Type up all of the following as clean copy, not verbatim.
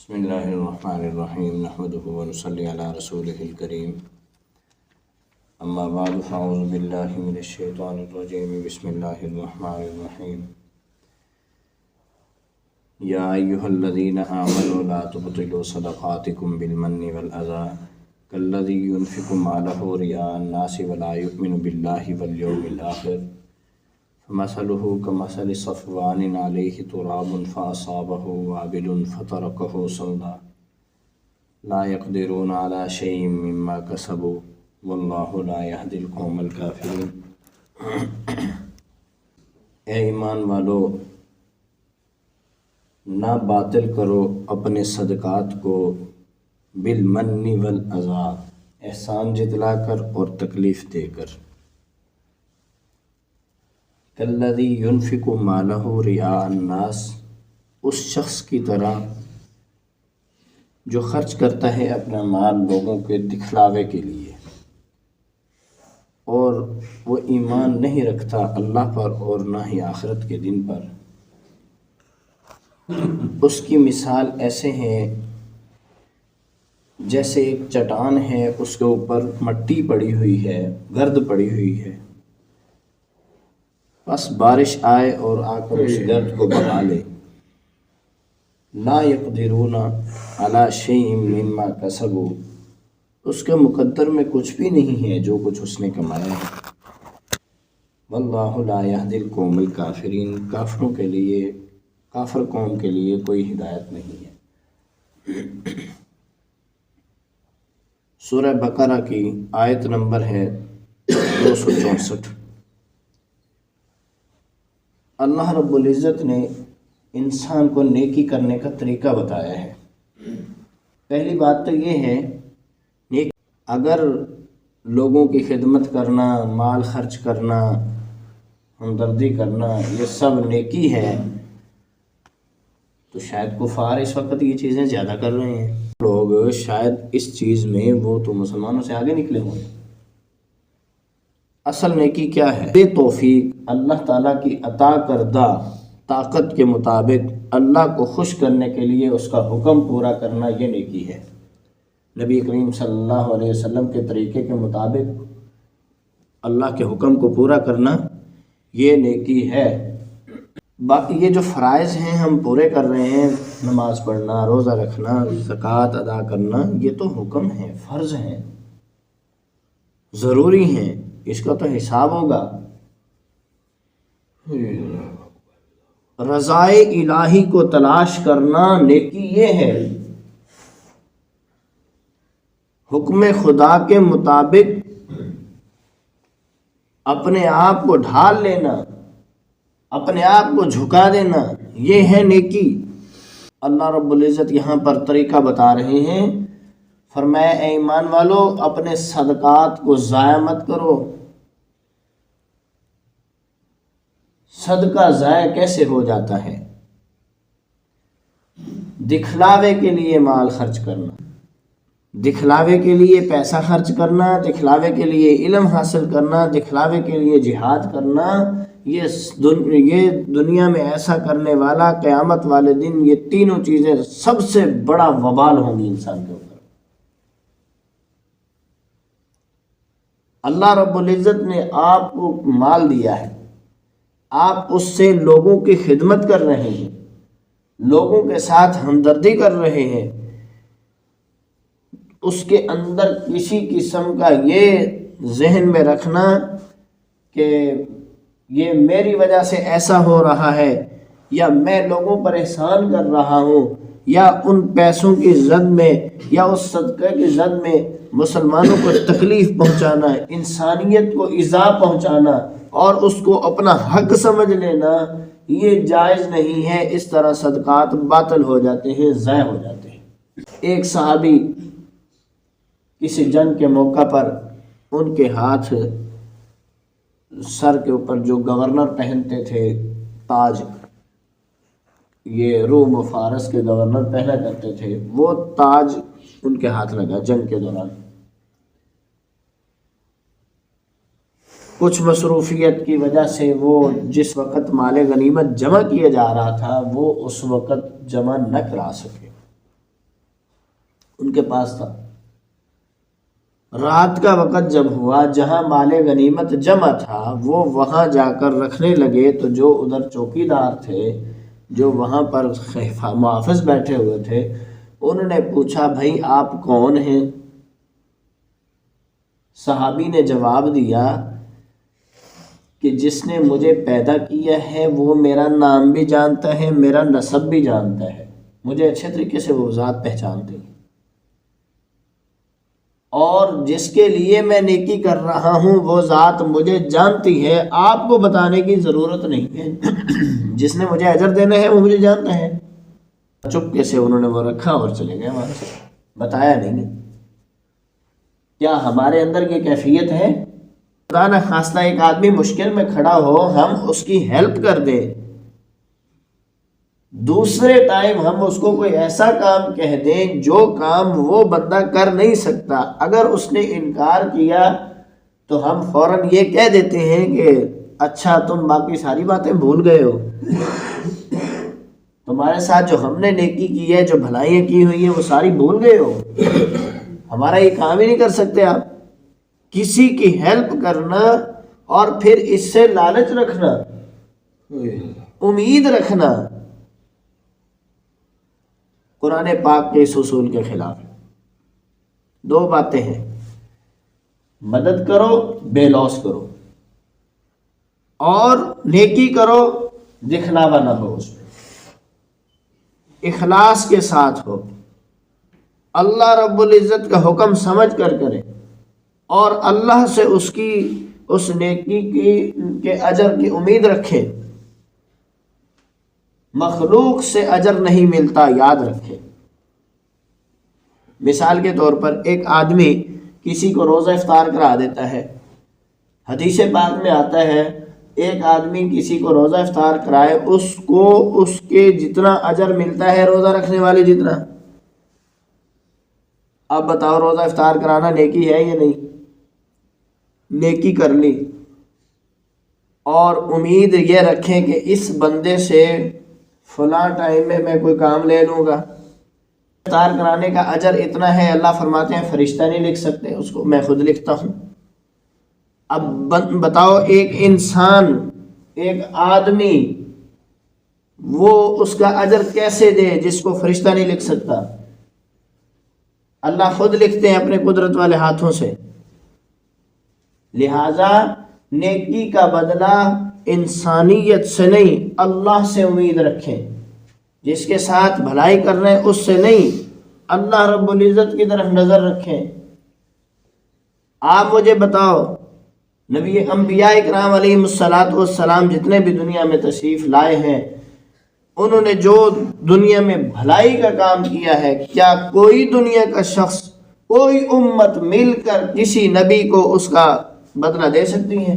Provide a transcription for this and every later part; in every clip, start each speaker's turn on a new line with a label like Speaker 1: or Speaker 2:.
Speaker 1: بسم اللہ الرحمن الرحیم نحمدہ ونصلی علی رسولہ الکریم اما بعد فاعوذ باللہ من الشیطان الرجیم بسم اللہ الرحمن الرحیم یا ایہا الذین آمنوا لا تبطلوا صدقاتکم بالمن والأذى کالذی ينفق مالہ رئاء الناس ولا یؤمن باللہ والیوم الآخر فمثله كمثل صفوان عليه تراب فأصابه وابل فتركه صلدا لا يقدرون على شيء مما كسبوا والله لا يهدي القوم الكافرين۔ اے ایمان والو، نہ باطل کرو اپنے صدقات کو بالمن والاذی، احسان جتلا کر اور تکلیف دے کر۔ کالذی ينفق مالہ رئاء الناس، اس شخص کی طرح جو خرچ کرتا ہے اپنا مال لوگوں کے دکھلاوے کے لیے، اور وہ ایمان نہیں رکھتا اللہ پر اور نہ ہی آخرت کے دن پر۔ اس کی مثال ایسے ہیں جیسے ایک چٹان ہے، اس کے اوپر مٹی پڑی ہوئی ہے، گرد پڑی ہوئی ہے، بس بارش آئے اور آ کر اس گرد کو بہا لے۔ لا یقدرون علی شیء مما کسبوا، اس کے مقدر میں کچھ بھی نہیں ہے جو کچھ اس نے کمایا ہے۔ واللہ لا یہدی القوم الکافرین، کافروں کے لیے، کافر قوم کے لیے کوئی ہدایت نہیں ہے۔ سورہ بقرہ کی آیت نمبر ہے 264۔ اللہ رب العزت نے انسان کو نیکی کرنے کا طریقہ بتایا ہے۔ پہلی بات تو یہ ہے، نیکی اگر لوگوں کی خدمت کرنا، مال خرچ کرنا، ہمدردی کرنا، یہ سب نیکی ہے تو شاید کفار اس وقت یہ چیزیں زیادہ کر رہے ہیں۔ لوگ شاید اس چیز میں وہ تو مسلمانوں سے آگے نکلے ہوں۔ اصل نیکی کیا ہے؟ بے توفیق اللہ تعالیٰ کی عطا کردہ طاقت کے مطابق اللہ کو خوش کرنے کے لیے اس کا حکم پورا کرنا، یہ نیکی ہے۔ نبی کریم صلی اللہ علیہ وسلم کے طریقے کے مطابق اللہ کے حکم کو پورا کرنا، یہ نیکی ہے۔ باقی یہ جو فرائض ہیں ہم پورے کر رہے ہیں، نماز پڑھنا، روزہ رکھنا، زکوٰۃ ادا کرنا، یہ تو حکم ہیں، فرض ہیں، ضروری ہیں، اس کا تو حساب ہوگا۔ رضائے الہی کو تلاش کرنا نیکی یہ ہے، حکم خدا کے مطابق اپنے آپ کو ڈھال لینا، اپنے آپ کو جھکا دینا، یہ ہے نیکی۔ اللہ رب العزت یہاں پر طریقہ بتا رہے ہیں، فرمایا اے ایمان والو، اپنے صدقات کو ضائع مت کرو۔ صدقہ ضائع کیسے ہو جاتا ہے؟ دکھلاوے کے لیے مال خرچ کرنا، دکھلاوے کے لیے پیسہ خرچ کرنا، دکھلاوے کے لیے علم حاصل کرنا، دکھلاوے کے لیے جہاد کرنا، یہ دنیا میں ایسا کرنے والا قیامت والے دن یہ تینوں چیزیں سب سے بڑا وبال ہوں گی انسان کے اوپر۔ اللہ رب العزت نے آپ کو مال دیا ہے، آپ اس سے لوگوں کی خدمت کر رہے ہیں، لوگوں کے ساتھ ہمدردی کر رہے ہیں، اس کے اندر کسی قسم کا یہ ذہن میں رکھنا کہ یہ میری وجہ سے ایسا ہو رہا ہے، یا میں لوگوں پر احسان کر رہا ہوں، یا ان پیسوں کی زد میں یا اس صدقے کی زد میں مسلمانوں کو تکلیف پہنچانا، انسانیت کو ایذا پہنچانا اور اس کو اپنا حق سمجھ لینا، یہ جائز نہیں ہے۔ اس طرح صدقات باطل ہو جاتے ہیں، ضائع ہو جاتے ہیں۔ ایک صحابی کسی جنگ کے موقع پر ان کے ہاتھ سر کے اوپر جو گورنر پہنتے تھے تاج، یہ روم و فارس کے گورنر پہنا کرتے تھے، وہ تاج ان کے ہاتھ لگا جنگ کے دوران۔ کچھ مصروفیت کی وجہ سے وہ جس وقت مال غنیمت جمع کیا جا رہا تھا وہ اس وقت جمع نہ کرا سکے، ان کے پاس تھا۔ رات کا وقت جب ہوا، جہاں مال غنیمت جمع تھا وہ وہاں جا کر رکھنے لگے، تو جو ادھر چوکی دار تھے، جو وہاں پر محافظ بیٹھے ہوئے تھے، انہوں نے پوچھا بھائی آپ کون ہیں؟ صحابی نے جواب دیا کہ جس نے مجھے پیدا کیا ہے وہ میرا نام بھی جانتا ہے، میرا نسب بھی جانتا ہے، مجھے اچھے طریقے سے وہ ذات پہچانتی ہے، اور جس کے لیے میں نیکی کر رہا ہوں وہ ذات مجھے جانتی ہے، آپ کو بتانے کی ضرورت نہیں ہے، جس نے مجھے اجر دینا ہے وہ مجھے جانتا ہے۔ چپکے سے انہوں نے وہ رکھا اور چلے گئے، وہاں سے بتایا نہیں۔ کیا ہمارے اندر یہ کیفیت ہے؟ خدا نہ خواستہ ایک آدمی مشکل میں کھڑا ہو، ہم اس کی ہیلپ کر دیں، دوسرے ٹائم ہم اس کو کوئی ایسا کام کہہ دیں جو کام وہ بندہ کر نہیں سکتا، اگر اس نے انکار کیا تو ہم فوراً یہ کہہ دیتے ہیں کہ اچھا تم باقی ساری باتیں بھول گئے ہو، تمہارے ساتھ جو ہم نے نیکی کی ہے، جو بھلائیاں کی ہوئی ہیں وہ ساری بھول گئے ہو، ہمارا یہ کام ہی نہیں کر سکتے آپ۔ کسی کی ہیلپ کرنا اور پھر اس سے لالچ رکھنا، امید رکھنا، قرآن پاک کے اس اصول کے خلاف ہے۔ دو باتیں ہیں، مدد کرو بے لوث کرو، اور نیکی کرو دکھلاوا نہ ہو، اس میں اخلاص کے ساتھ ہو، اللہ رب العزت کا حکم سمجھ کر کرے، اور اللہ سے اس نیکی کے اجر کی امید رکھے۔ مخلوق سے اجر نہیں ملتا، یاد رکھے۔ مثال کے طور پر ایک آدمی کسی کو روزہ افطار کرا دیتا ہے، حدیث پاک میں آتا ہے ایک آدمی کسی کو روزہ افطار کرائے، اس کو اس کے جتنا اجر ملتا ہے روزہ رکھنے والے جتنا۔ اب بتاؤ روزہ افطار کرانا نیکی ہے یا نہیں؟ نیکی کر لی، اور امید یہ رکھیں کہ اس بندے سے فلاں ٹائم میں میں کوئی کام لے لوں گا، افطار کرانے کا اجر اتنا ہے، اللہ فرماتے ہیں فرشتہ نہیں لکھ سکتے اس کو، میں خود لکھتا ہوں۔ اب بتاؤ ایک انسان، ایک آدمی، وہ اس کا اجر کیسے دے جس کو فرشتہ نہیں لکھ سکتا؟ اللہ خود لکھتے ہیں اپنے قدرت والے ہاتھوں سے۔ لہذا نیکی کا بدلہ انسانیت سے نہیں، اللہ سے امید رکھیں، جس کے ساتھ بھلائی کر رہے ہیں اس سے نہیں، اللہ رب العزت کی طرف نظر رکھیں۔ آپ مجھے بتاؤ نبی انبیاء اکرام علیہم السلام جتنے بھی دنیا میں تشریف لائے ہیں، انہوں نے جو دنیا میں بھلائی کا کام کیا ہے، کیا کوئی دنیا کا شخص، کوئی امت مل کر کسی نبی کو اس کا بدلہ دے سکتی ہے؟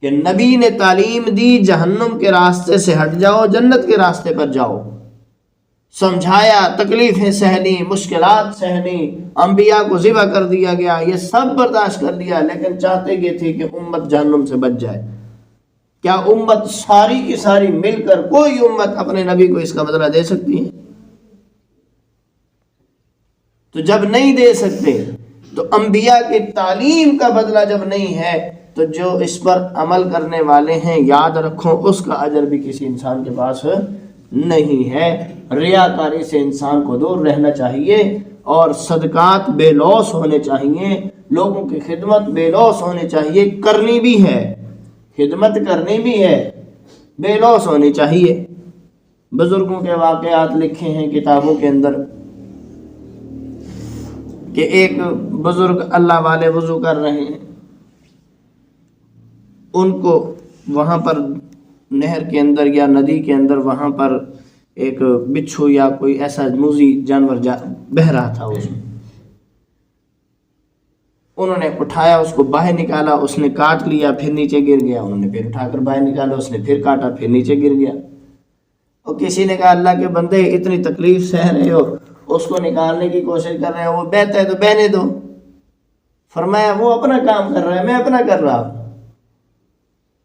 Speaker 1: کہ نبی نے تعلیم دی جہنم کے راستے سے ہٹ جاؤ، جنت کے راستے پر جاؤ، سمجھایا، تکلیفیں سہنی، مشکلات سہنی، انبیاء کو ذبح کر دیا گیا، یہ سب برداشت کر دیا، لیکن چاہتے یہ تھے کہ امت جہنم سے بچ جائے۔ کیا امت ساری کی ساری مل کر کوئی امت اپنے نبی کو اس کا بدلہ دے سکتی ہے؟ تو جب نہیں دے سکتے، تو انبیاء کی تعلیم کا بدلہ جب نہیں ہے، تو جو اس پر عمل کرنے والے ہیں، یاد رکھو اس کا اجر بھی کسی انسان کے پاس نہیں ہے۔ ریاکاری سے انسان کو دور رہنا چاہیے، اور صدقات بے لوث ہونے چاہیے، لوگوں کی خدمت بے لوث ہونی چاہیے، کرنی بھی ہے، خدمت کرنی بھی ہے، بے لوث ہونی چاہیے۔ بزرگوں کے واقعات لکھے ہیں کتابوں کے اندر کہ ایک بزرگ اللہ والے وضو کر رہے ہیں، ان کو وہاں پر نہر کے اندر یا ندی کے اندر وہاں پر ایک بچھو یا کوئی ایسا موذی جانور بہہ رہا تھا، اس میں انہوں نے اٹھایا، اس کو باہر نکالا، اس نے کاٹ لیا، پھر نیچے گر گیا، انہوں نے پھر اٹھا کر باہر نکالا، اس نے پھر کاٹا، پھر نیچے گر گیا۔ اور کسی نے کہا اللہ کے بندے اتنی تکلیف سہ رہے ہو، اس کو نکالنے کی کوشش کر رہے ہو، وہ بہتا ہے تو بہنے دو۔ فرمایا وہ اپنا کام کر رہا ہے، میں اپنا کر رہا ہوں،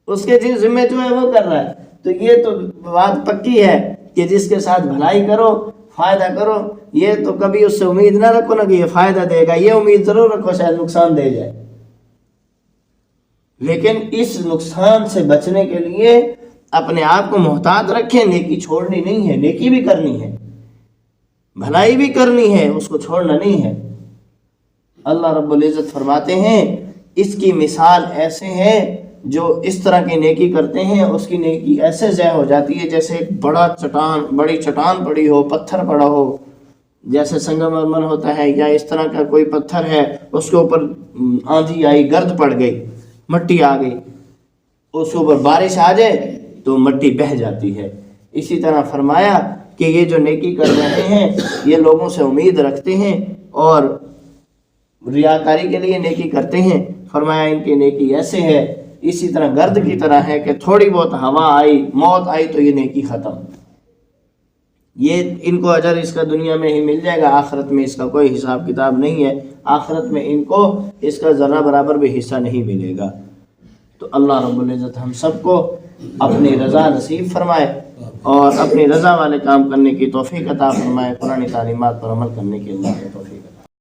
Speaker 1: اس کے جن ذمہ جو ہے وہ کر رہا ہے۔ تو یہ تو بات پکی ہے کہ جس کے ساتھ بھلائی کرو فائدہ کرو، یہ تو کبھی اس سے امید نہ رکھو نا کہ یہ فائدہ دے گا، یہ امید ضرور رکھو شاید نقصان دے جائے، لیکن اس نقصان سے بچنے کے لیے اپنے آپ کو محتاط رکھیں، نیکی چھوڑنی نہیں ہے، نیکی بھی کرنی ہے، بھلائی بھی کرنی ہے، اس کو چھوڑنا نہیں ہے۔ اللہ رب العزت فرماتے ہیں اس کی مثال ایسے ہے جو اس طرح کی نیکی کرتے ہیں، اس کی نیکی ایسے ضائع ہو جاتی ہے جیسے ایک بڑی چٹان پڑی ہو، پتھر پڑا ہو، جیسے سنگم مرمر ہوتا ہے یا اس طرح کا کوئی پتھر ہے، اس کے اوپر آندھی آئی، گرد پڑ گئی، مٹی آ گئی، اس کے اوپر بارش آ جائے تو مٹی بہہ جاتی ہے۔ اسی طرح فرمایا کہ یہ جو نیکی کر رہے ہیں یہ لوگوں سے امید رکھتے ہیں اور ریاکاری کے لیے نیکی کرتے ہیں، فرمایا ان کی نیکی ایسے ہے اسی طرح گرد کی طرح ہے کہ تھوڑی بہت ہوا آئی، موت آئی تو یہ نیکی ختم، یہ ان کو اجر اس کا دنیا میں ہی مل جائے گا، آخرت میں اس کا کوئی حساب کتاب نہیں ہے، آخرت میں ان کو اس کا ذرہ برابر بھی حصہ نہیں ملے گا۔ تو اللہ رب العزت ہم سب کو اپنی رضا نصیب فرمائے اور اپنی رضا والے کام کرنے کی توفیق عطا فرمائے، قرآن تعلیمات پر عمل کرنے کی اللہ کی توفیق عطا فرمائے۔